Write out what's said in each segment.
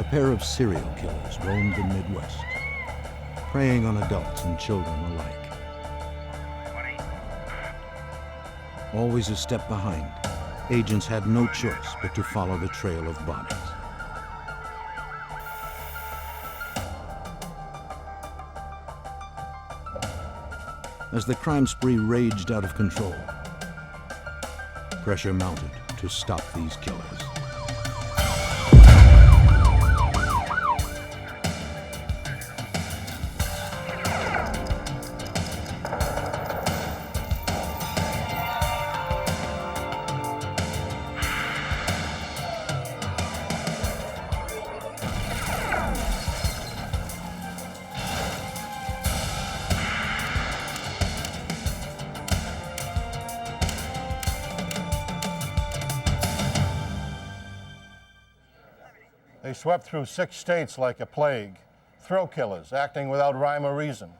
A pair of serial killers roamed the Midwest, preying on adults and children alike. Always a step behind, agents had no choice but to follow the trail of bodies. As the crime spree raged out of control, pressure mounted to stop these killers. They swept through 6 states like a plague, thrill killers acting without rhyme or reason.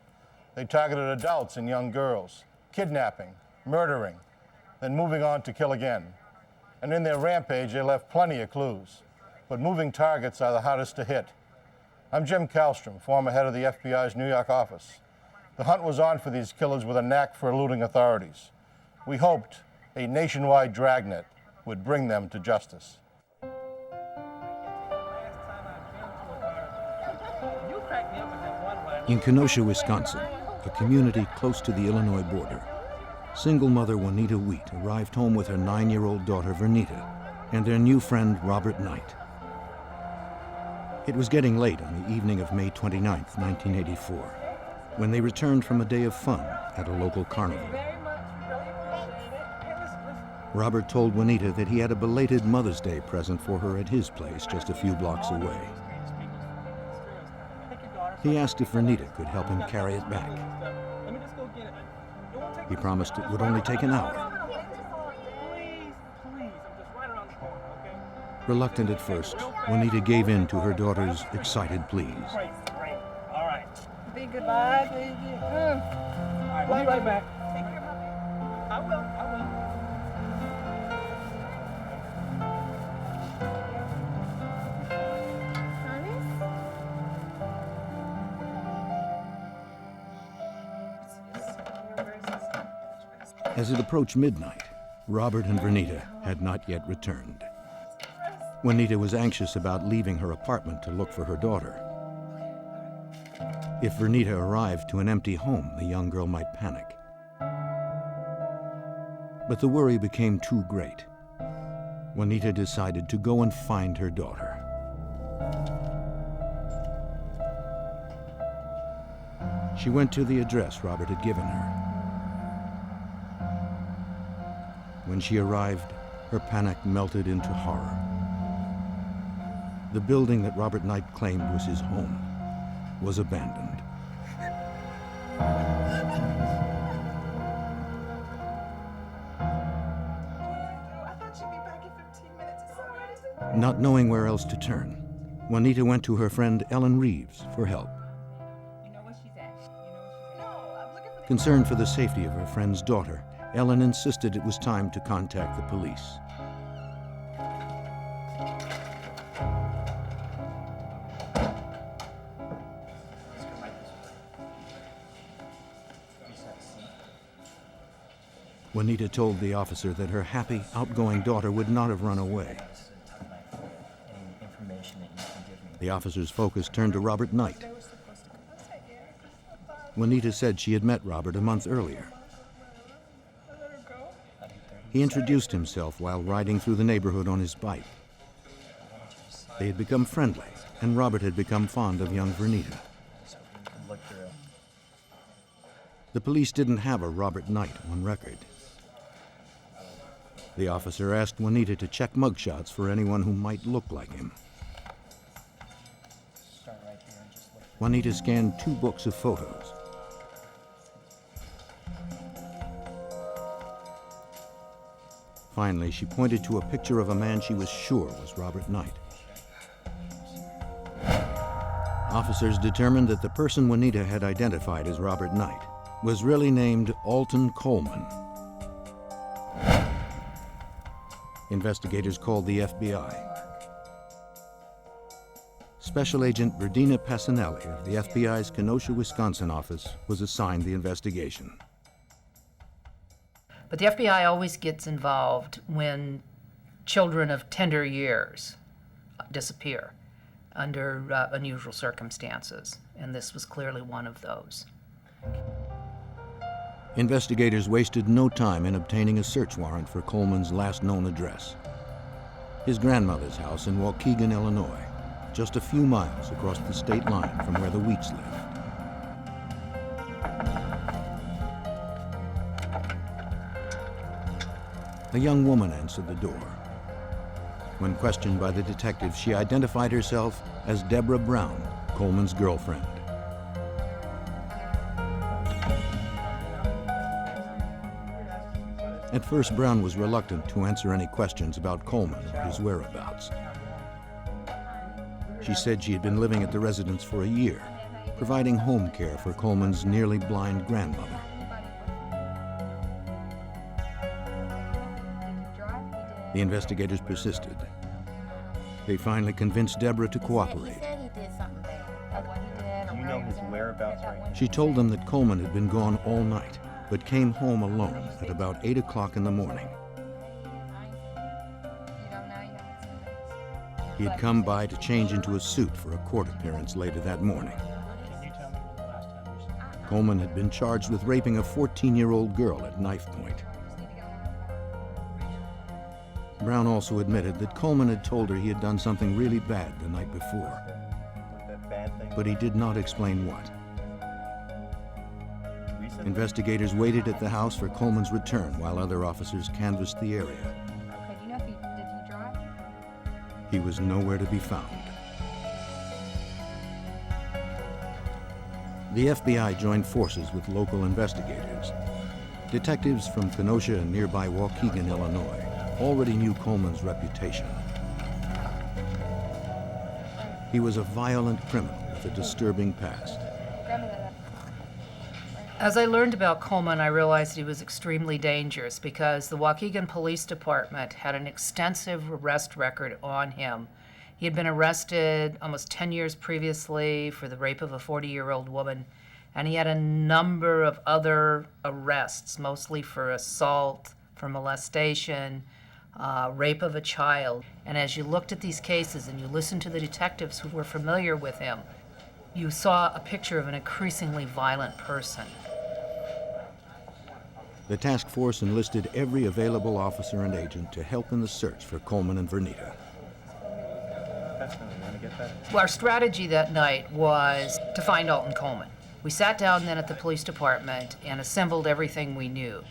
They targeted adults and young girls, kidnapping, murdering, then moving on to kill again. And in their rampage, they left plenty of clues. But moving targets are the hardest to hit. I'm Jim Kallstrom, former head of the FBI's New York office. The hunt was on for these killers with a knack for eluding authorities. We hoped a nationwide dragnet would bring them to justice. In Kenosha, Wisconsin, a community close to the Illinois border, single mother Juanita Wheat arrived home with her 9-year-old daughter Vernita and their new friend Robert Knight. It was getting late on the evening of May 29, 1984, when they returned from a day of fun at a local carnival. Robert told Juanita that he had a belated Mother's Day present for her at his place just a few blocks away. He asked if Vernita could help him carry it back. He promised it would only take an hour. Reluctant at first, Juanita gave in to her daughter's excited pleas. All right. Be goodbye, baby. All right, we'll be right back. Take care, Mommy. I will. As it approached midnight, Robert and Vernita had not yet returned. Juanita was anxious about leaving her apartment to look for her daughter. If Vernita arrived to an empty home, the young girl might panic. But the worry became too great. Juanita decided to go and find her daughter. She went to the address Robert had given her. When she arrived, her panic melted into horror. The building that Robert Knight claimed was his home was abandoned. Not knowing where else to turn, Juanita went to her friend Ellen Reeves for help. Concerned for the safety of her friend's daughter, Ellen insisted it was time to contact the police. Juanita told the officer that her happy, outgoing daughter would not have run away. The officer's focus turned to Robert Knight. Juanita said she had met Robert a month earlier. He introduced himself while riding through the neighborhood on his bike. They had become friendly, and Robert had become fond of young Vernita. The police didn't have a Robert Knight on record. The officer asked Juanita to check mugshots for anyone who might look like him. Juanita scanned 2 books of photos. Finally, she pointed to a picture of a man she was sure was Robert Knight. Officers determined that the person Juanita had identified as Robert Knight was really named Alton Coleman. Investigators called the FBI. Special Agent Verdina Passanelli of the FBI's Kenosha, Wisconsin office was assigned the investigation. But the FBI always gets involved when children of tender years disappear under unusual circumstances, and this was clearly one of those. Investigators wasted no time in obtaining a search warrant for Coleman's last known address, his grandmother's house in Waukegan, Illinois, just a few miles across the state line from where the Wheats lived. A young woman answered the door. When questioned by the detective, she identified herself as Debra Brown, Coleman's girlfriend. At first, Brown was reluctant to answer any questions about Coleman or his whereabouts. She said she had been living at the residence for a year, providing home care for Coleman's nearly blind grandmother. The investigators persisted. They finally convinced Debra to cooperate. Do you know his whereabouts right now? She told them that Coleman had been gone all night, but came home alone at about 8 o'clock in the morning. He had come by to change into a suit for a court appearance later that morning. Coleman had been charged with raping a 14-year-old girl at knife point. Brown also admitted that Coleman had told her he had done something really bad the night before, but he did not explain what. Investigators waited at the house for Coleman's return while other officers canvassed the area. Okay, do you know if did he drive? He was nowhere to be found. The FBI joined forces with local investigators. Detectives from Kenosha and nearby Waukegan, Illinois, already knew Coleman's reputation. He was a violent criminal with a disturbing past. As I learned about Coleman, I realized he was extremely dangerous because the Waukegan Police Department had an extensive arrest record on him. He had been arrested almost 10 years previously for the rape of a 40-year-old woman, and he had a number of other arrests, mostly for assault, for molestation, rape of a child. And as you looked at these cases and you listened to the detectives who were familiar with him, you saw a picture of an increasingly violent person. The task force enlisted every available officer and agent to help in the search for Coleman and Vernita. Well, our strategy that night was to find Alton Coleman. We sat down then at the police department and assembled everything we knew.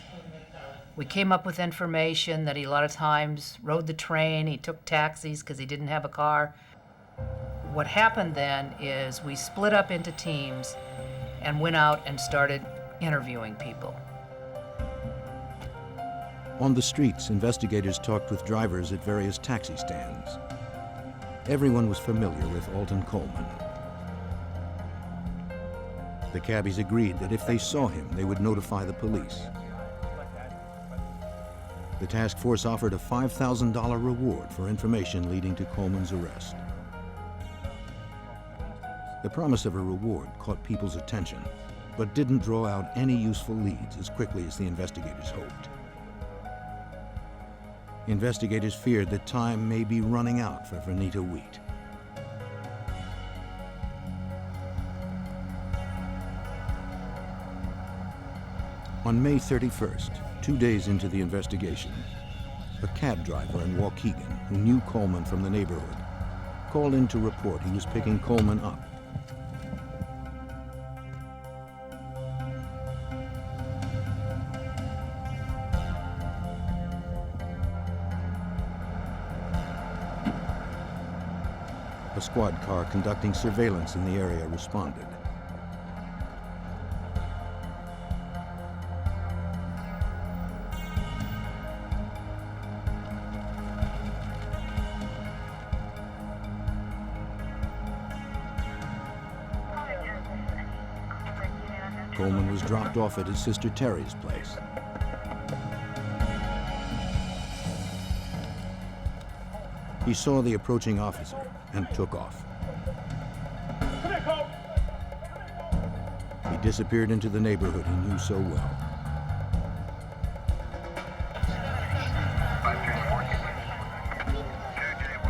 We came up with information that he a lot of times rode the train, he took taxis because he didn't have a car. What happened then is we split up into teams and went out and started interviewing people. On the streets, investigators talked with drivers at various taxi stands. Everyone was familiar with Alton Coleman. The cabbies agreed that if they saw him, they would notify the police. The task force offered a $5,000 reward for information leading to Coleman's arrest. The promise of a reward caught people's attention, but didn't draw out any useful leads as quickly as the investigators hoped. Investigators feared that time may be running out for Vernita Wheat. On May 31st, 2 days into the investigation, a cab driver in Waukegan who knew Coleman from the neighborhood called in to report he was picking Coleman up. A squad car conducting surveillance in the area responded. Coleman was dropped off at his sister Terry's place. He saw the approaching officer and took off. He disappeared into the neighborhood he knew so well.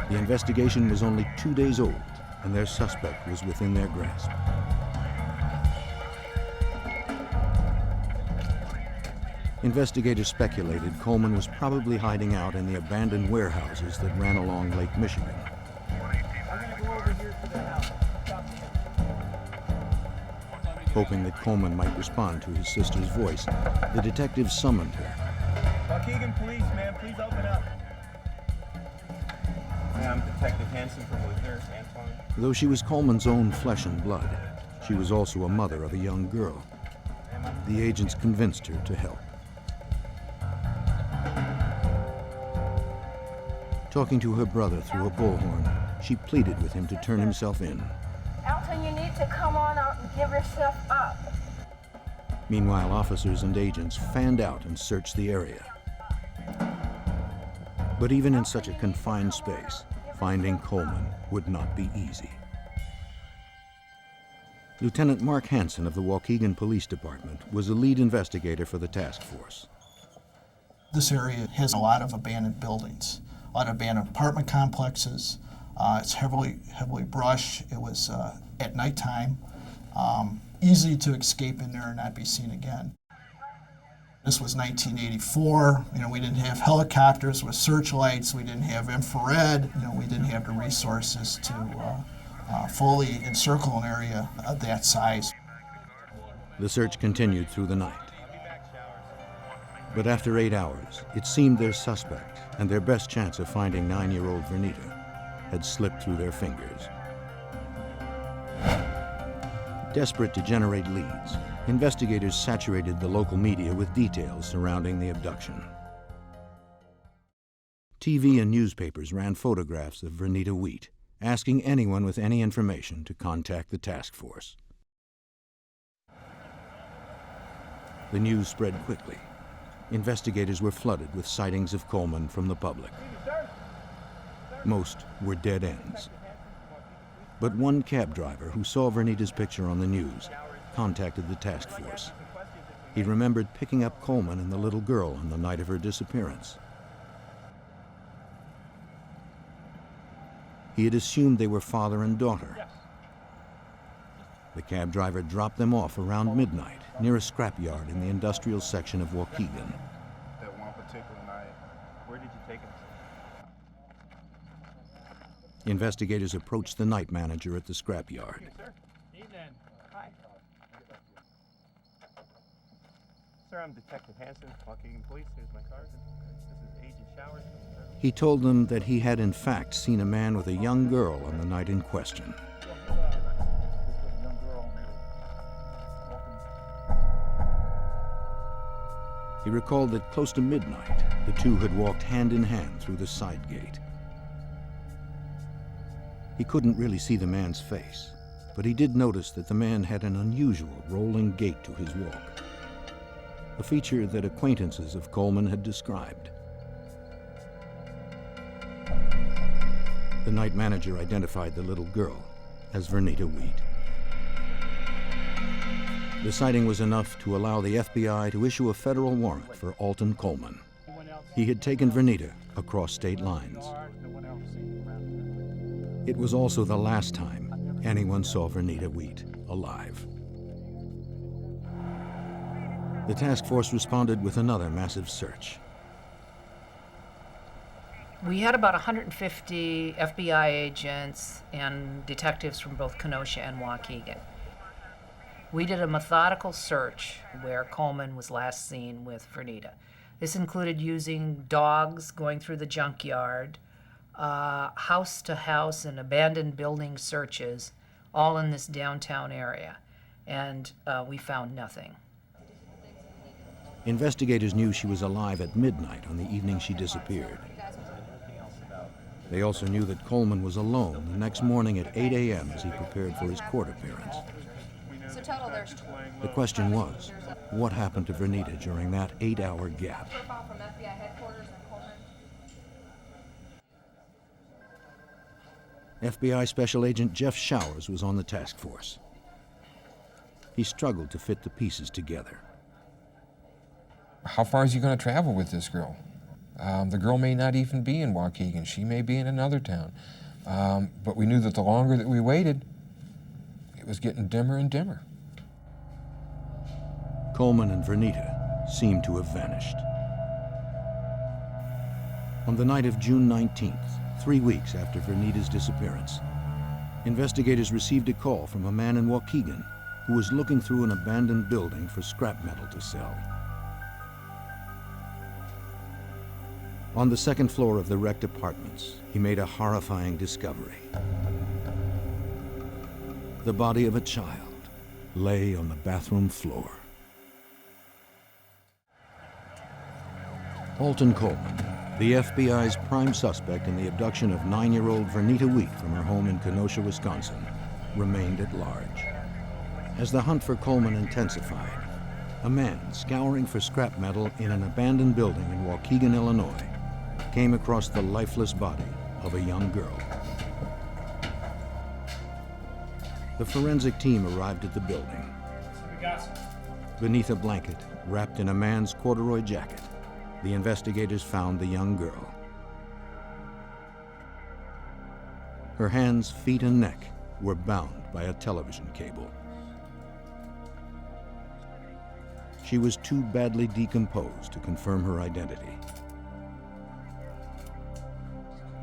The investigation was only 2 days old, and their suspect was within their grasp. Investigators speculated Coleman was probably hiding out in the abandoned warehouses that ran along Lake Michigan. Hoping that Coleman might respond to his sister's voice, the detectives summoned her. Waukegan Police, ma'am, please open up. I'm Detective Hansen from Luther, Antoine. Though she was Coleman's own flesh and blood, she was also a mother of a young girl. The agents convinced her to help. Talking to her brother through a bullhorn, she pleaded with him to turn himself in. Alton, you need to come on out and give yourself up. Meanwhile, officers and agents fanned out and searched the area. But even in such a confined space, finding Coleman would not be easy. Lieutenant Mark Hansen of the Waukegan Police Department was the lead investigator for the task force. This area has a lot of abandoned buildings, a lot of abandoned apartment complexes. It's heavily brushed. It was at nighttime, easy to escape in there and not be seen again. This was 1984. We didn't have helicopters with searchlights. We didn't have infrared. We didn't have the resources to fully encircle an area of that size. The search continued through the night. But after 8 hours, it seemed their suspect and their best chance of finding 9-year-old Vernita had slipped through their fingers. Desperate to generate leads, investigators saturated the local media with details surrounding the abduction. TV and newspapers ran photographs of Vernita Wheat, asking anyone with any information to contact the task force. The news spread quickly. Investigators were flooded with sightings of Coleman from the public. Most were dead ends. But one cab driver who saw Vernita's picture on the news contacted the task force. He remembered picking up Coleman and the little girl on the night of her disappearance. He had assumed they were father and daughter. The cab driver dropped them off around midnight near a scrapyard in the industrial section of Waukegan. That one particular night. Where did you take him to? Investigators approached the night manager at the scrapyard. Sir, I'm Detective Hansen, Waukegan Police. Here's my card. This is Agent Showers. He told them that he had in fact seen a man with a young girl on the night in question. He recalled that close to midnight, the two had walked hand in hand through the side gate. He couldn't really see the man's face, but he did notice that the man had an unusual rolling gait to his walk, a feature that acquaintances of Coleman had described. The night manager identified the little girl as Vernita Wheat. The sighting was enough to allow the FBI to issue a federal warrant for Alton Coleman. He had taken Vernita across state lines. It was also the last time anyone saw Vernita Wheat alive. The task force responded with another massive search. We had about 150 FBI agents and detectives from both Kenosha and Waukegan. We did a methodical search where Coleman was last seen with Vernita. This included using dogs going through the junkyard, house-to-house and abandoned building searches, all in this downtown area, and we found nothing. Investigators knew she was alive at midnight on the evening she disappeared. They also knew that Coleman was alone the next morning at 8 a.m. as he prepared for his court appearance. So total there's The question was, what happened to Vernita during that 8-hour gap? profile from FBI headquarters in Coleman. FBI Special Agent Jeff Showers was on the task force. he struggled to fit the pieces together. How far is he going to travel with this girl? The girl may not even be in Waukegan. She may be in another town. But we knew that the longer that we waited, it was getting dimmer and dimmer. Coleman and Vernita seemed to have vanished. On the night of June 19th, 3 weeks after Vernita's disappearance, investigators received a call from a man in Waukegan who was looking through an abandoned building for scrap metal to sell. On the second floor of the wrecked apartments, he made a horrifying discovery. The body of a child lay on the bathroom floor. Alton Coleman, the FBI's prime suspect in the abduction of 9-year-old Vernita Wheat from her home in Kenosha, Wisconsin, remained at large. As the hunt for Coleman intensified, a man scouring for scrap metal in an abandoned building in Waukegan, Illinois, came across the lifeless body of a young girl. The forensic team arrived at the building. Beneath a blanket, wrapped in a man's corduroy jacket, the investigators found the young girl. Her hands, feet, and neck were bound by a television cable. She was too badly decomposed to confirm her identity.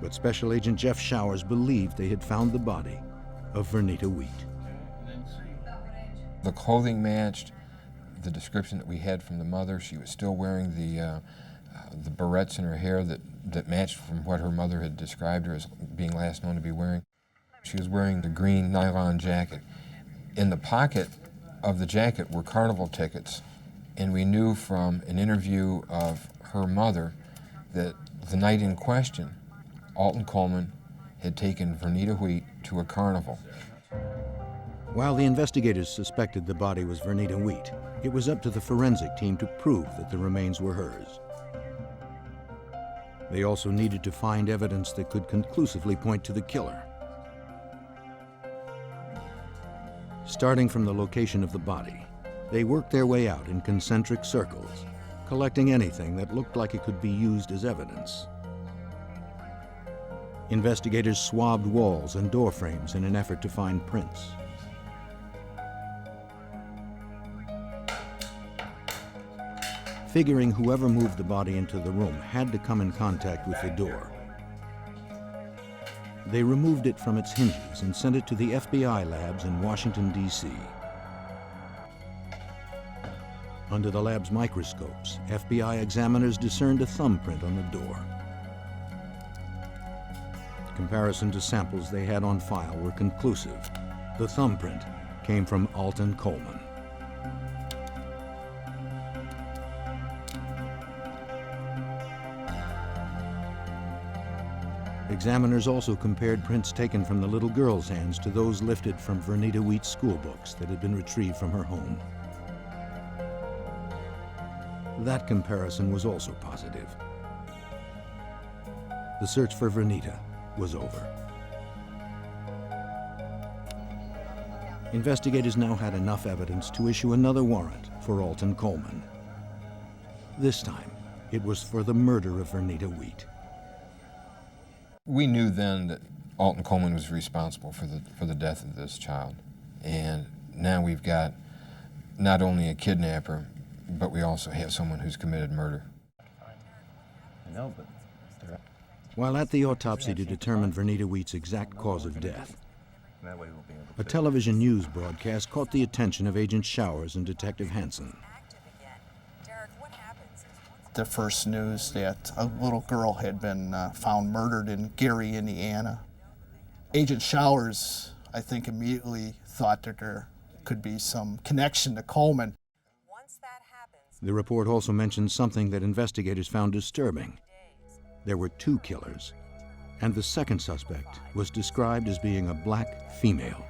But Special Agent Jeff Showers believed they had found the body of Vernita Wheat. The clothing matched the description that we had from the mother. She was still wearing the barrettes in her hair that matched from what her mother had described her as being last known to be wearing. She was wearing the green nylon jacket. In the pocket of the jacket were carnival tickets, and we knew from an interview of her mother that the night in question, Alton Coleman had taken Vernita Wheat to a carnival. While the investigators suspected the body was Vernita Wheat, it was up to the forensic team to prove that the remains were hers. They also needed to find evidence that could conclusively point to the killer. Starting from the location of the body, they worked their way out in concentric circles, collecting anything that looked like it could be used as evidence. Investigators swabbed walls and door frames in an effort to find prints. Figuring whoever moved the body into the room had to come in contact with the door, they removed it from its hinges and sent it to the FBI labs in Washington, D.C. Under the lab's microscopes, FBI examiners discerned a thumbprint on the door. Comparison to samples they had on file were conclusive. The thumbprint came from Alton Coleman. Examiners also compared prints taken from the little girl's hands to those lifted from Vernita Wheat's school books that had been retrieved from her home. That comparison was also positive. The search for Vernita was over. Investigators now had enough evidence to issue another warrant for Alton Coleman. This time, it was for the murder of Vernita Wheat. We knew then that Alton Coleman was responsible for the death of this child. And now we've got not only a kidnapper, but we also have someone who's committed murder. While at the autopsy to determine Vernita Wheat's exact cause of death, a television news broadcast caught the attention of Agent Showers and Detective Hansen. The first news that a little girl had been found murdered in Gary, Indiana. Agent Showers, I think, immediately thought that there could be some connection to Coleman. The report also mentioned something that investigators found disturbing. There were two killers, and the second suspect was described as being a black female.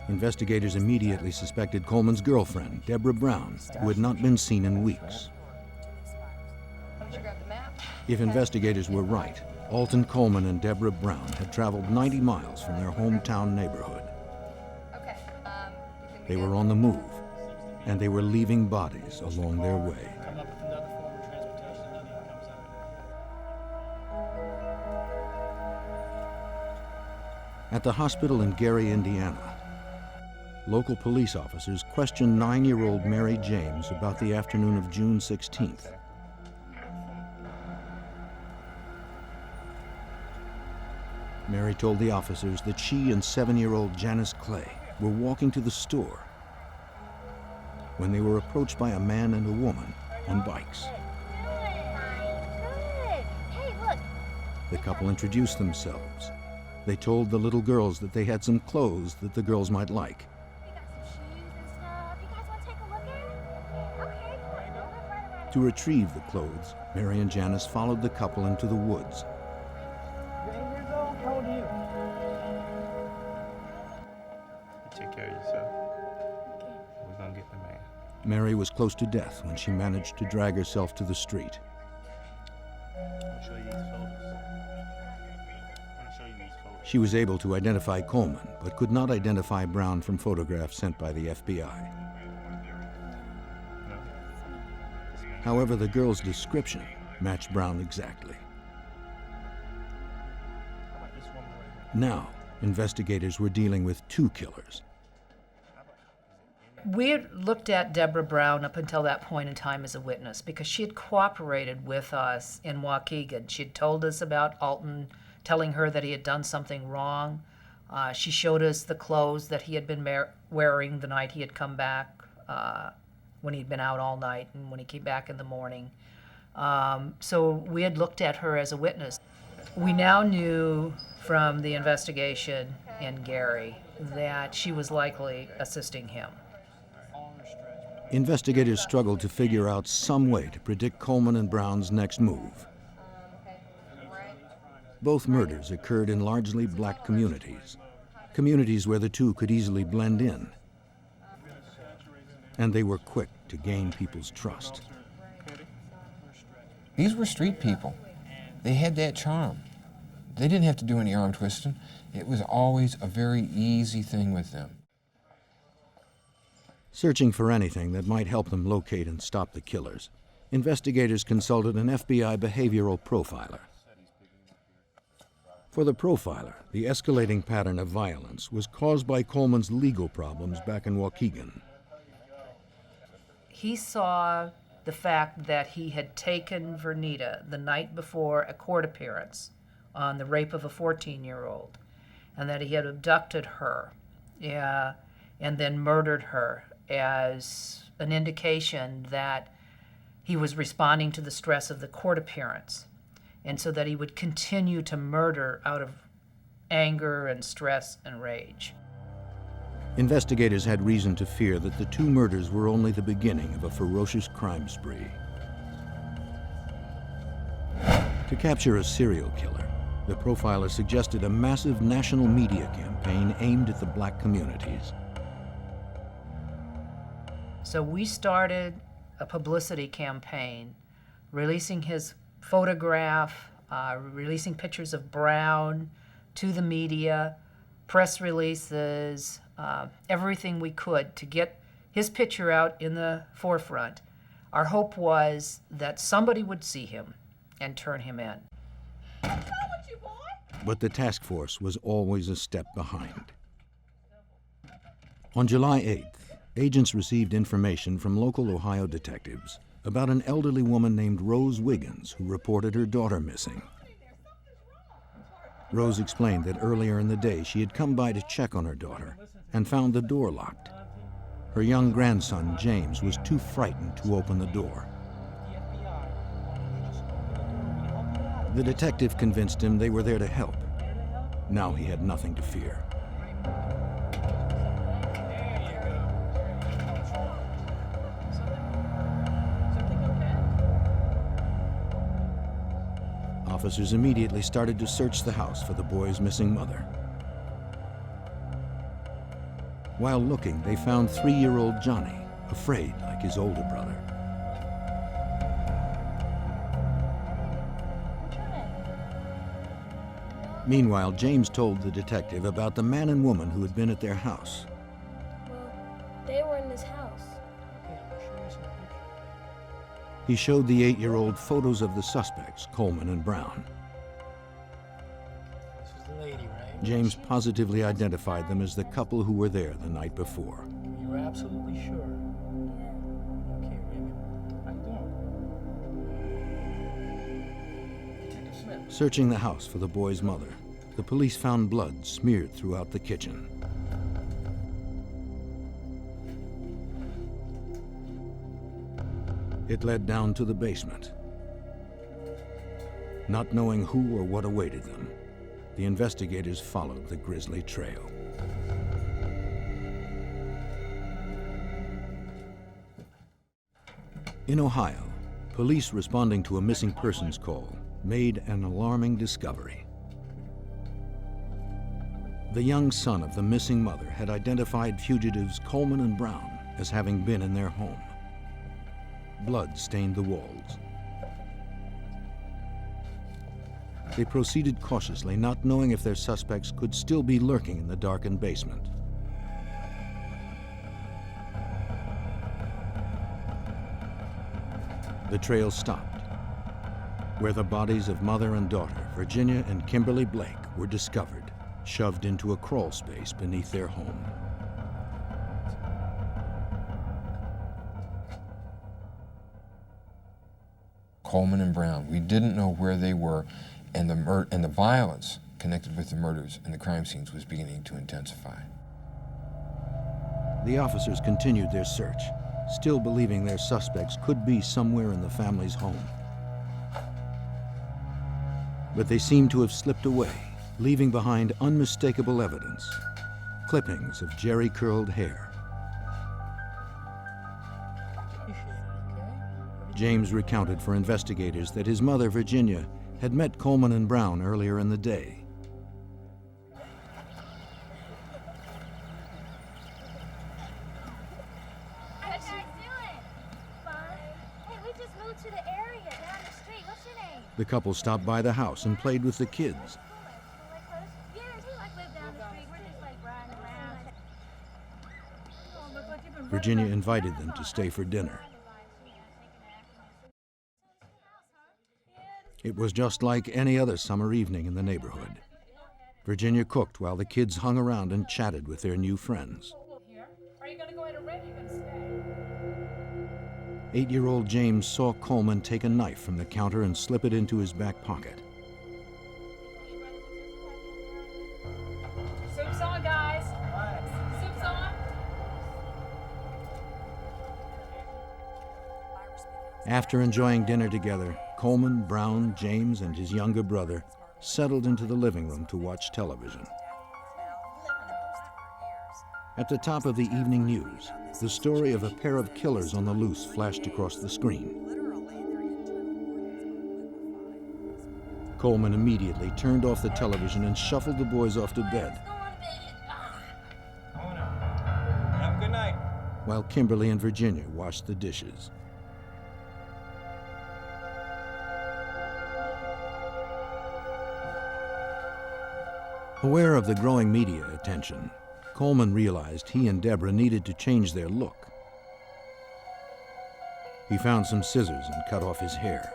Investigators immediately suspected Coleman's girlfriend, Debra Brown, who had not been seen in weeks. If investigators were right, Alton Coleman and Debra Brown had traveled 90 miles from their hometown neighborhood. Okay, you can They were on the move, and they were leaving bodies along their way. Come up with another form of transportation, and then he comes out. At the hospital in Gary, Indiana, local police officers questioned 9-year-old Mary James about the afternoon of June 16th. Mary told the officers that she and 7-year-old Janice Clay were walking to the store when they were approached by a man and a woman on bikes. Good. Hey, look. The couple introduced themselves. They told the little girls that they had some clothes that the girls might like. We got some shoes and stuff. You guys want to take a look at it? Okay, come on. We'll look right around. To retrieve the clothes, Mary and Janice followed the couple into the woods. You're 8 years old? How old are you? Take care of yourself. We're gonna get the man. Mary was close to death when she managed to drag herself to the street. I'll show you these photos. I'll show you these photos. She was able to identify Coleman, but could not identify Brown from photographs sent by the FBI. No. However, the girl's description matched Brown exactly. How about this one right here? Now, investigators were dealing with 2 killers. We had looked at Debra Brown up until that point in time as a witness because she had cooperated with us in Waukegan. She had told us about Alton, telling her that he had done something wrong. She showed us the clothes that he had been wearing the night he had come back, when he'd been out all night and when he came back in the morning. So we had looked at her as a witness. We now knew from the investigation in Gary that she was likely assisting him. Investigators struggled to figure out some way to predict Coleman and Brown's next move. Both murders occurred in largely black communities, communities where the two could easily blend in. And they were quick to gain people's trust. These were street people. They had that charm. They didn't have to do any arm twisting. It was always a very easy thing with them. Searching for anything that might help them locate and stop the killers, investigators consulted an FBI behavioral profiler. For the profiler, the escalating pattern of violence was caused by Coleman's legal problems back in Waukegan. He saw the fact that he had taken Vernita the night before a court appearance on the rape of a 14-year-old, and that he had abducted her and then murdered her as an indication that he was responding to the stress of the court appearance, and so that he would continue to murder out of anger and stress and rage. Investigators had reason to fear that the 2 murders were only the beginning of a ferocious crime spree. To capture a serial killer, the profiler suggested a massive national media campaign aimed at the black communities. So we started a publicity campaign, releasing his photograph, releasing pictures of Brown to the media, press releases, everything we could to get his picture out in the forefront. Our hope was that somebody would see him and turn him in. But the task force was always a step behind. On July 8th, agents received information from local Ohio detectives about an elderly woman named Rose Wiggins who reported her daughter missing. Rose explained that earlier in the day she had come by to check on her daughter and found the door locked. Her young grandson, James, was too frightened to open the door. The detective convinced him they were there to help. Now he had nothing to fear. Officers immediately started to search the house for the boy's missing mother. While looking, they found 3-year-old Johnny, afraid like his older brother. Meanwhile, James told the detective about the man and woman who had been at their house. He showed the 8-year-old photos of the suspects, Coleman and Brown. This is the lady, right? James positively identified them as the couple who were there the night before. You're absolutely sure? Okay, Raymond. How you doing? Detective Smith. Searching the house for the boy's mother, the police found blood smeared throughout the kitchen. It led down to the basement. Not knowing who or what awaited them, the investigators followed the grisly trail. In Ohio, police responding to a missing persons call made an alarming discovery. The young son of the missing mother had identified fugitives Coleman and Brown as having been in their home. Blood stained the walls. They proceeded cautiously, not knowing if their suspects could still be lurking in the darkened basement. The trail stopped, where the bodies of mother and daughter, Virginia and Kimberly Blake, were discovered, shoved into a crawl space beneath their home. Coleman and Brown. We didn't know where they were, and the violence connected with the murders and the crime scenes was beginning to intensify. The officers continued their search, still believing their suspects could be somewhere in the family's home. But they seemed to have slipped away, leaving behind unmistakable evidence, clippings of jerry-curled hair. James recounted for investigators that his mother, Virginia, had met Coleman and Brown earlier in the day. What you guys doing? Fun. Hey, we just moved to the area down the street. What's your name? The couple stopped by the house and played with the kids. Yeah, we like live down the street. We're just like riding around. Virginia invited them to stay for dinner. It was just like any other summer evening in the neighborhood. Virginia cooked while the kids hung around and chatted with their new friends. Are you going to go in a ring? Are you going to stay? 8-year-old James saw Coleman take a knife from the counter and slip it into his back pocket. Soup's on, guys. Soup's on. After enjoying dinner together, Coleman, Brown, James, and his younger brother settled into the living room to watch television. At the top of the evening news, the story of a pair of killers on the loose flashed across the screen. Coleman immediately turned off the television and shuffled the boys off to bed, Have a good night. while Kimberly and Virginia washed the dishes. Aware of the growing media attention, Coleman realized he and Debra needed to change their look. He found some scissors and cut off his hair.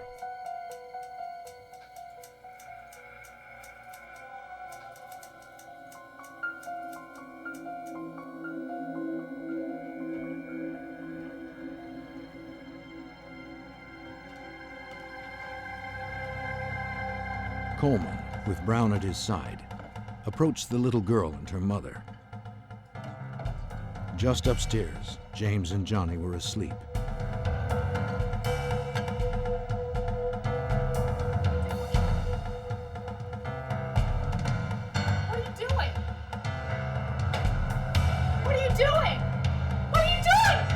Coleman, with Brown at his side, approached the little girl and her mother. Just upstairs, James and Johnny were asleep. What are you doing? What are you doing? What are you doing?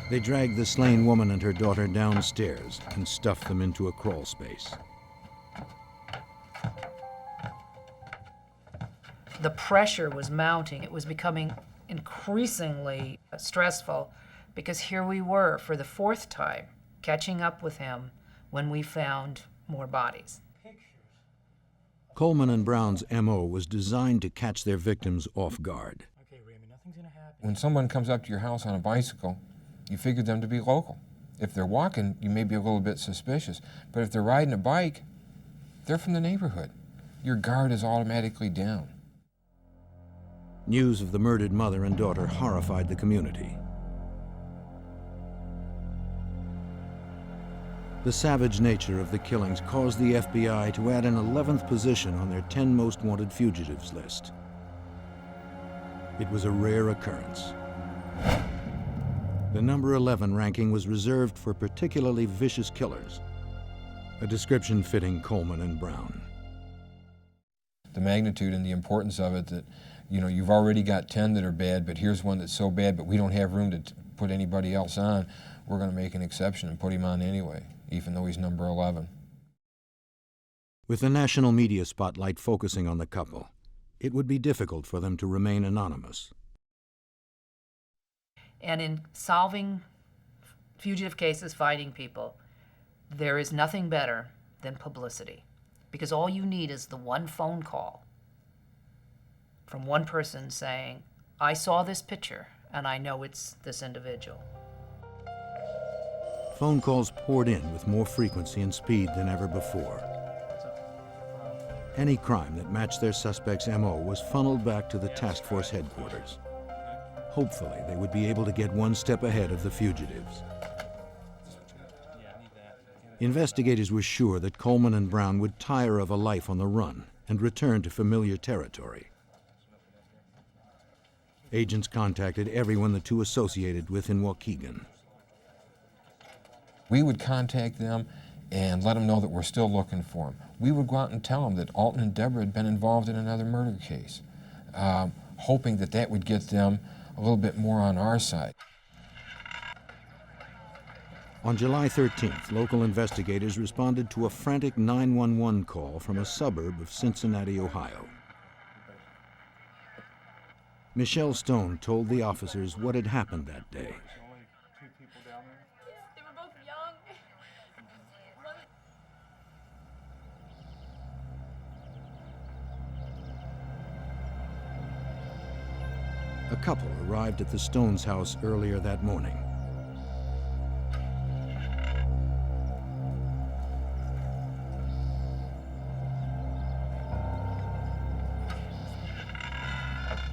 They dragged the slain woman and her daughter downstairs and stuffed them into a crawl space. The pressure was mounting. It was becoming increasingly stressful because here we were for the 4th time catching up with him when we found more bodies. Coleman and Brown's MO was designed to catch their victims off guard. Okay, Raymond, nothing's gonna happen. When someone comes up to your house on a bicycle you figure them to be local. If they're walking, you may be a little bit suspicious. But if they're riding a bike, they're from the neighborhood. Your guard is automatically down. News of the murdered mother and daughter horrified the community. The savage nature of the killings caused the FBI to add an 11th position on their 10 most wanted fugitives list. It was a rare occurrence. The number 11 ranking was reserved for particularly vicious killers, a description fitting Coleman and Brown. The magnitude and the importance of it, that, you know, you've already got 10 that are bad, but here's one that's so bad, but we don't have room to put anybody else on. We're going to make an exception and put him on anyway, even though he's number 11. With the national media spotlight focusing on the couple, it would be difficult for them to remain anonymous. And in solving fugitive cases, finding people, there is nothing better than publicity, because all you need is the one phone call from one person saying, I saw this picture and I know it's this individual. Phone calls poured in with more frequency and speed than ever before. Any crime that matched their suspect's MO was funneled back to the task force headquarters. Hopefully, they would be able to get one step ahead of the fugitives. Investigators were sure that Coleman and Brown would tire of a life on the run and return to familiar territory. Agents contacted everyone the two associated with in Waukegan. We would contact them and let them know that we're still looking for them. We would go out and tell them that Alton and Debra had been involved in another murder case, hoping that that would get them a little bit more on our side. On July 13th, local investigators responded to a frantic 911 call from a suburb of Cincinnati, Ohio. Michelle Stone told the officers what had happened that day. They were both young. A couple arrived at the Stones' house earlier that morning.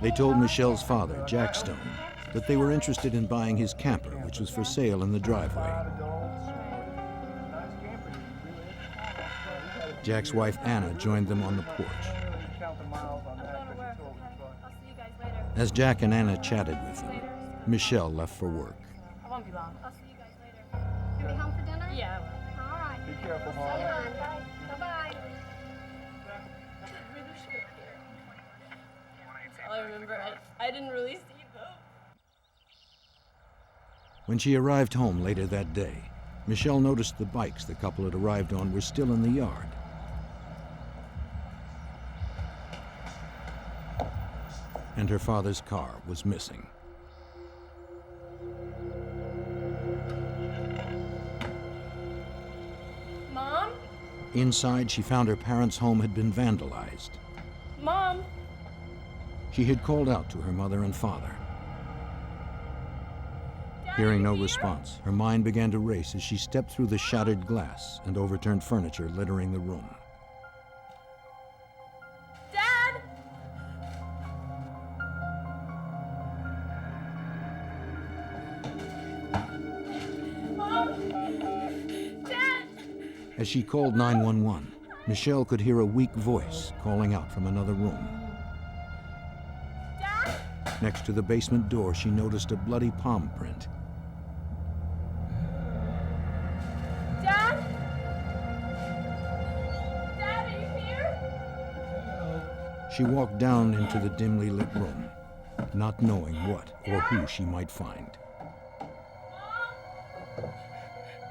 They told Michelle's father, Jack Stone, that they were interested in buying his camper, which was for sale in the driveway. Jack's wife, Anna, joined them on the porch. As Jack and Anna chatted with them, Michelle left for work. I won't be long. I'll see you guys later. You'll be home for dinner? Yeah, I will. All right. Be careful, Mom. Bye-bye. I remember I didn't really see them. When she arrived home later that day, Michelle noticed the bikes the couple had arrived on were still in the yard. And her father's car was missing. Mom? Inside, she found her parents' home had been vandalized. Mom? She had called out to her mother and father. Hearing no response, her mind began to race as she stepped through the shattered glass and overturned furniture littering the room. Dad? Mom? Dad? As she called 911, Michelle could hear a weak voice calling out from another room. Dad? Next to the basement door, she noticed a bloody palm print. Dad? Dad, are you here? She walked down into the dimly lit room, not knowing what or who she might find.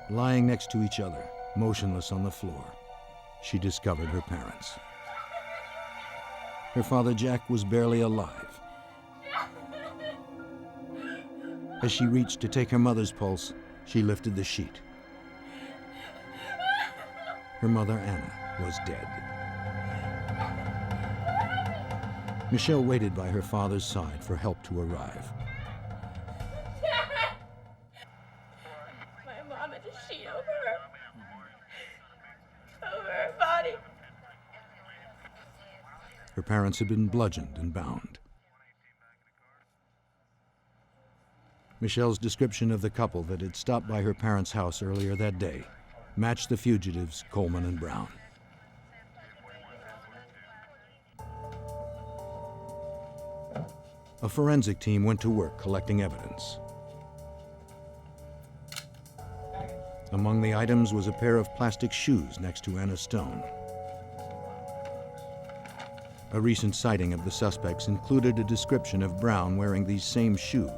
Lying next to each other, motionless on the floor, she discovered her parents. Her father, Jack, was barely alive. As she reached to take her mother's pulse, she lifted the sheet. Her mother, Anna, was dead. Michelle waited by her father's side for help to arrive. Her parents had been bludgeoned and bound. Michelle's description of the couple that had stopped by her parents' house earlier that day matched the fugitives, Coleman and Brown. A forensic team went to work collecting evidence. Among the items was a pair of plastic shoes next to Anna Stone. A recent sighting of the suspects included a description of Brown wearing these same shoes.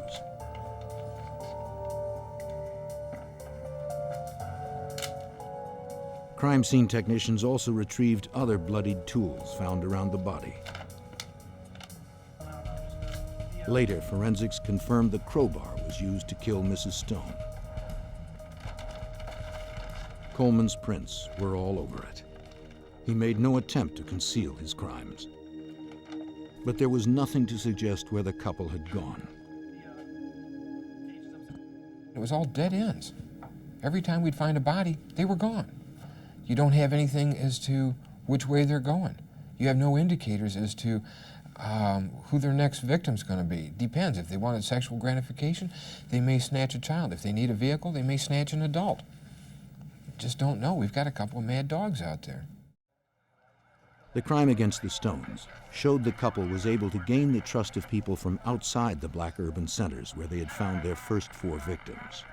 Crime scene technicians also retrieved other bloodied tools found around the body. Later, forensics confirmed the crowbar was used to kill Mrs. Stone. Coleman's prints were all over it. He made no attempt to conceal his crimes. But there was nothing to suggest where the couple had gone. It was all dead ends. Every time we'd find a body, they were gone. You don't have anything as to which way they're going. You have no indicators as to who their next victim's going to be. Depends. If they wanted sexual gratification, they may snatch a child. If they need a vehicle, they may snatch an adult. Just don't know. We've got a couple of mad dogs out there. The crime against the Stones showed the couple was able to gain the trust of people from outside the black urban centers where they had found their first 4 victims.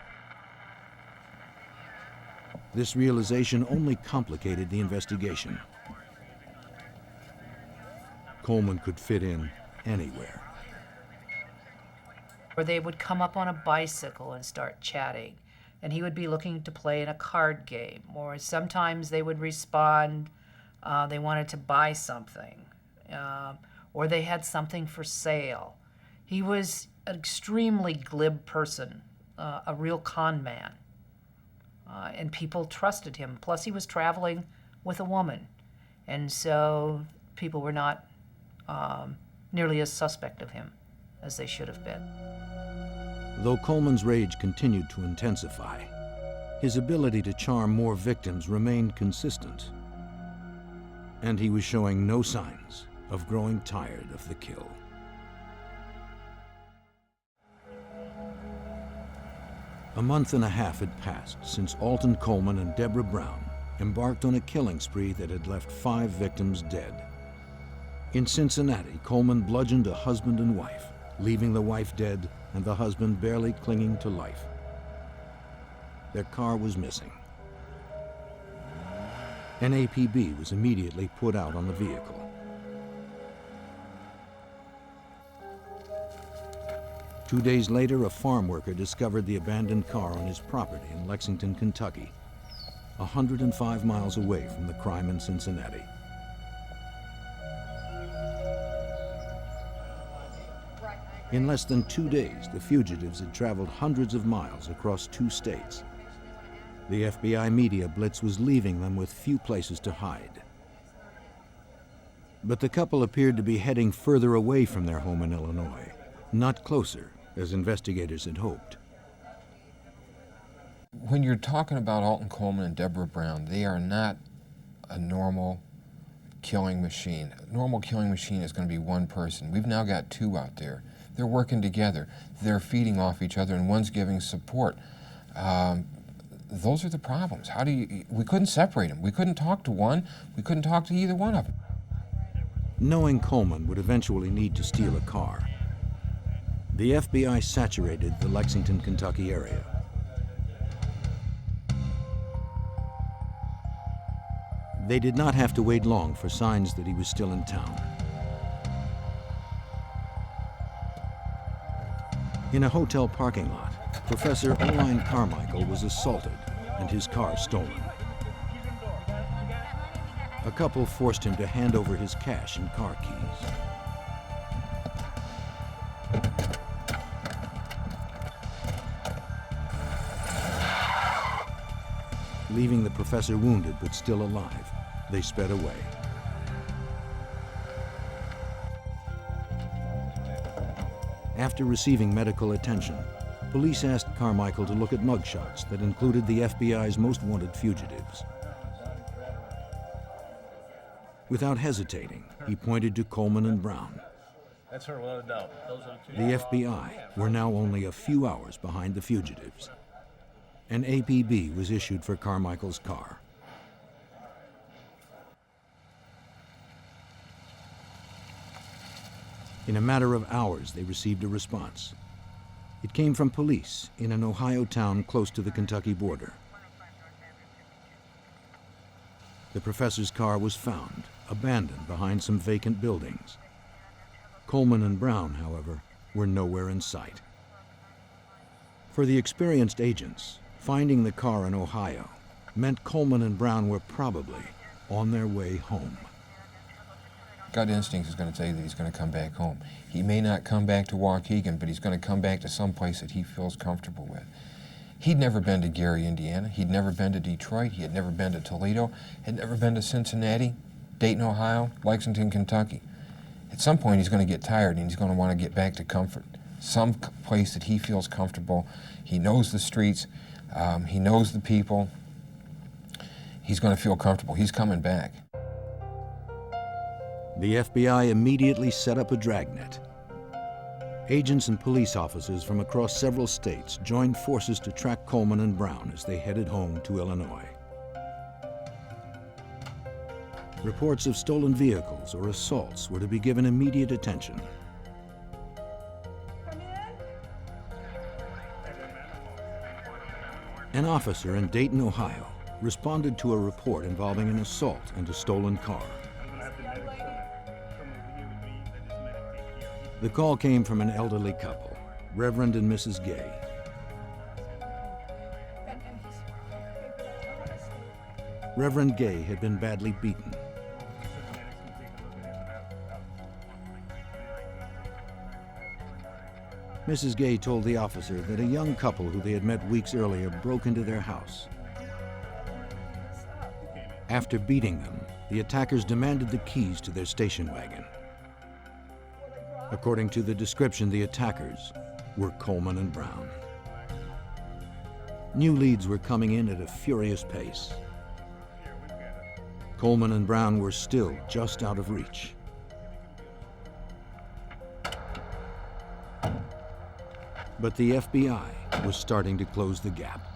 This realization only complicated the investigation. Coleman could fit in anywhere. Or they would come up on a bicycle and start chatting, and he would be looking to play in a card game. Or sometimes they would respond, they wanted to buy something, or they had something for sale. He was an extremely glib person, a real con man. And people trusted him. Plus, he was traveling with a woman. And so people were not nearly as suspect of him as they should have been. Though Coleman's rage continued to intensify, his ability to charm more victims remained consistent. And he was showing no signs of growing tired of the kill. A month and a half had passed since Alton Coleman and Debra Brown embarked on a killing spree that had left 5 victims dead. In Cincinnati, Coleman bludgeoned a husband and wife, leaving the wife dead and the husband barely clinging to life. Their car was missing. An APB was immediately put out on the vehicle. Two days later, a farm worker discovered the abandoned car on his property in Lexington, Kentucky, 105 miles away from the crime in Cincinnati. In less than 2 days, the fugitives had traveled hundreds of miles across 2 states. The FBI media blitz was leaving them with few places to hide. But the couple appeared to be heading further away from their home in Illinois, not closer, as investigators had hoped. When you're talking about Alton Coleman and Debra Brown, they are not a normal killing machine. A normal killing machine is going to be one person. We've now got 2 out there. They're working together. They're feeding off each other, and one's giving support. Those are the problems. We couldn't separate them. We couldn't talk to one. We couldn't talk to either one of them. Knowing Coleman would eventually need to steal a car, the FBI saturated the Lexington, Kentucky area. They did not have to wait long for signs that he was still in town. In a hotel parking lot, Professor Oline Carmichael was assaulted and his car stolen. A couple forced him to hand over his cash and car keys. Leaving the professor wounded but still alive, they sped away. After receiving medical attention, police asked Carmichael to look at mugshots that included the FBI's most wanted fugitives. Without hesitating, he pointed to Coleman and Brown. That's her, without a doubt. Those are the two. The FBI were now only a few hours behind the fugitives. An APB was issued for Carmichael's car. In a matter of hours, they received a response. It came from police in an Ohio town close to the Kentucky border. The professor's car was found, abandoned behind some vacant buildings. Coleman and Brown, however, were nowhere in sight. For the experienced agents, finding the car in Ohio meant Coleman and Brown were probably on their way home. Gut instinct is going to tell you that he's going to come back home. He may not come back to Waukegan, but he's going to come back to some place that he feels comfortable with. He'd never been to Gary, Indiana. He'd never been to Detroit. He had never been to Toledo. Had never been to Cincinnati, Dayton, Ohio, Lexington, Kentucky. At some point, he's going to get tired and he's going to want to get back to comfort. Some place that he feels comfortable. He knows the streets. He knows the people. He's going to feel comfortable. He's coming back. The FBI immediately set up a dragnet. Agents and police officers from across several states joined forces to track Coleman and Brown as they headed home to Illinois. Reports of stolen vehicles or assaults were to be given immediate attention. An officer in Dayton, Ohio, responded to a report involving an assault and a stolen car. The call came from an elderly couple, Reverend and Mrs. Gay. Reverend Gay had been badly beaten. Mrs. Gay told the officer that a young couple who they had met weeks earlier broke into their house. After beating them, the attackers demanded the keys to their station wagon. According to the description, the attackers were Coleman and Brown. New leads were coming in at a furious pace. Coleman and Brown were still just out of reach. But the FBI was starting to close the gap.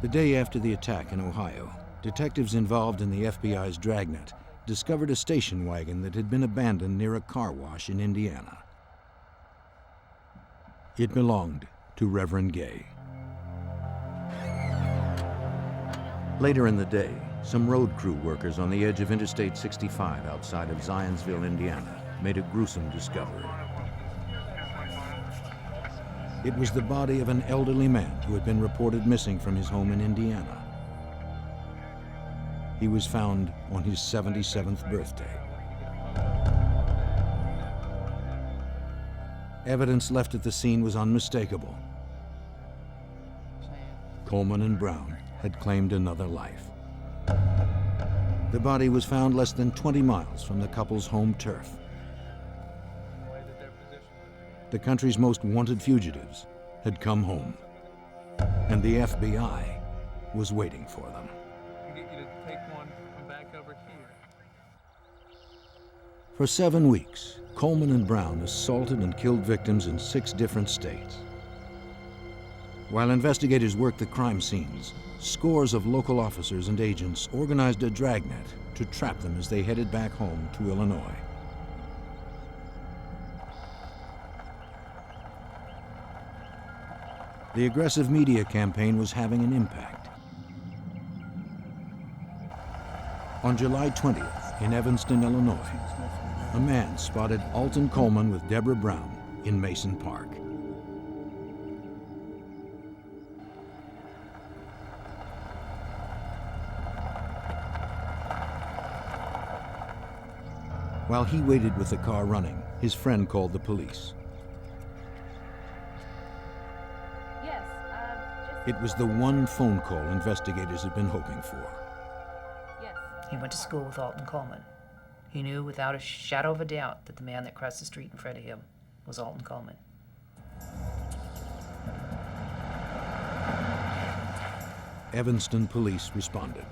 The day after the attack in Ohio, detectives involved in the FBI's dragnet discovered a station wagon that had been abandoned near a car wash in Indiana. It belonged to Reverend Gay. Later in the day, some road crew workers on the edge of Interstate 65 outside of Zionsville, Indiana, made a gruesome discovery. It was the body of an elderly man who had been reported missing from his home in Indiana. He was found on his 77th birthday. Evidence left at the scene was unmistakable. Coleman and Brown had claimed another life. The body was found less than 20 miles from the couple's home turf. The country's most wanted fugitives had come home, and the FBI was waiting for them. For 7 weeks, Coleman and Brown assaulted and killed victims in 6 different states. While investigators worked the crime scenes, scores of local officers and agents organized a dragnet to trap them as they headed back home to Illinois. The aggressive media campaign was having an impact. On July 20th, in Evanston, Illinois, a man spotted Alton Coleman with Debra Brown in Mason Park. While he waited with the car running, his friend called the police. It was the one phone call investigators had been hoping for. He went to school with Alton Coleman. He knew without a shadow of a doubt that the man that crossed the street in front of him was Alton Coleman. Evanston police responded.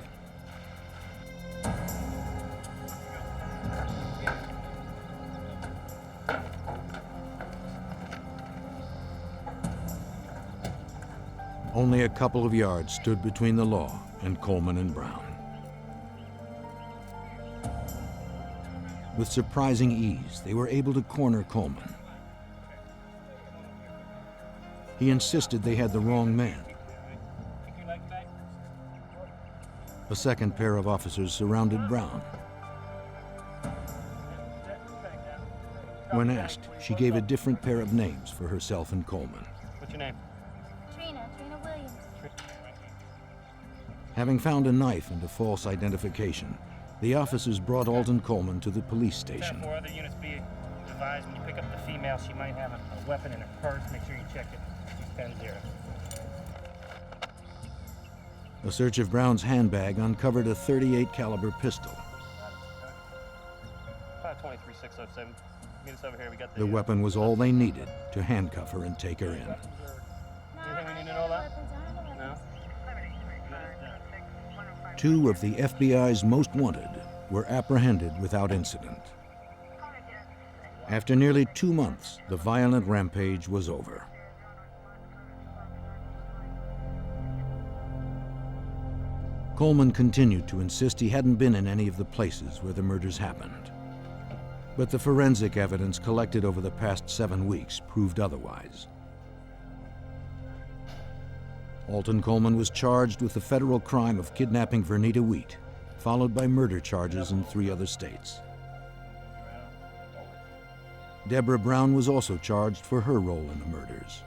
Only a couple of yards stood between the law and Coleman and Brown. With surprising ease, they were able to corner Coleman. He insisted they had the wrong man. A second pair of officers surrounded Brown. When asked, she gave a different pair of names for herself and Coleman. What's your name? Trina Williams. Having found a knife and a false identification, the officers brought Alton Coleman to the police station. 4 other units be advised when you pick up the female, she might have a weapon in her purse. Make sure you check it. 10-0. A search of Brown's handbag uncovered a .38 caliber pistol. 523-607. Meet us over here. We got The weapon was all they needed to handcuff her and take her in. Anything we need to know about? No? 2 of the FBI's most wanted were apprehended without incident. After nearly 2 months, the violent rampage was over. Coleman continued to insist he hadn't been in any of the places where the murders happened. But the forensic evidence collected over the past 7 weeks proved otherwise. Alton Coleman was charged with the federal crime of kidnapping Vernita Wheat, followed by murder charges in 3 other states. Debra Brown was also charged for her role in the murders.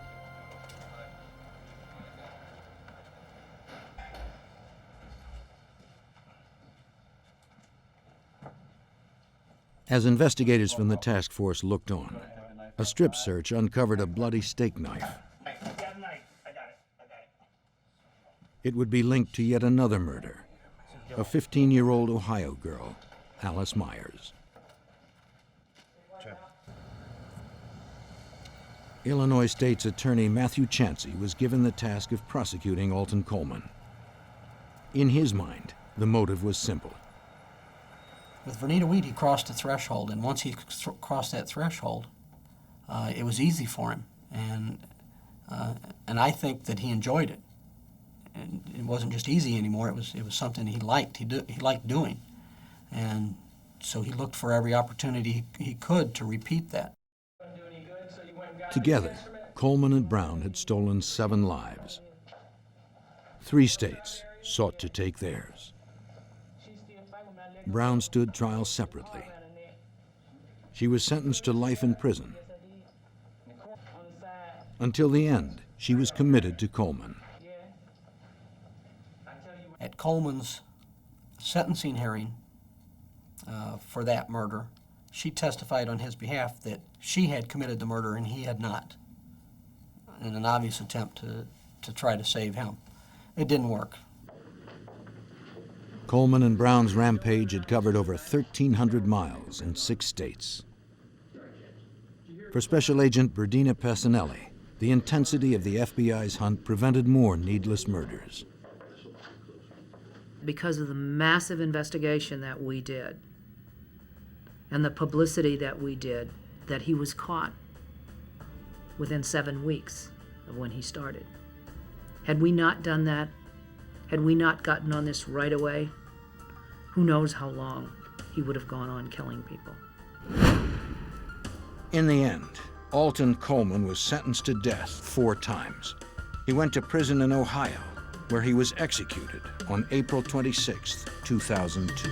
As investigators from the task force looked on, a strip search uncovered a bloody steak knife. It would be linked to yet another murder, a 15-year-old Ohio girl, Alice Myers. Illinois State's Attorney Matthew Chancey was given the task of prosecuting Alton Coleman. In his mind, the motive was simple. With Vernita Wheat, he crossed a threshold, and once he crossed that threshold, it was easy for him, and I think that he enjoyed it. And it wasn't just easy anymore. It was something he liked. He liked doing, and so he looked for every opportunity he could to repeat that. Together, Coleman and Brown had stolen 7 lives. 3 states sought to take theirs. Brown stood trial separately. She was sentenced to life in prison. Until the end, she was committed to Coleman. At Coleman's sentencing hearing for that murder, she testified on his behalf that she had committed the murder and he had not, in an obvious attempt to try to save him. It didn't work. Coleman and Brown's rampage had covered over 1,300 miles in 6 states. For Special Agent Berdina Passanelli, the intensity of the FBI's hunt prevented more needless murders. Because of the massive investigation that we did and the publicity that we did, that he was caught within 7 weeks of when he started. Had we not done that, had we not gotten on this right away, who knows how long he would have gone on killing people. In the end, Alton Coleman was sentenced to death 4 times. He went to prison in Ohio, where he was executed on April 26, 2002.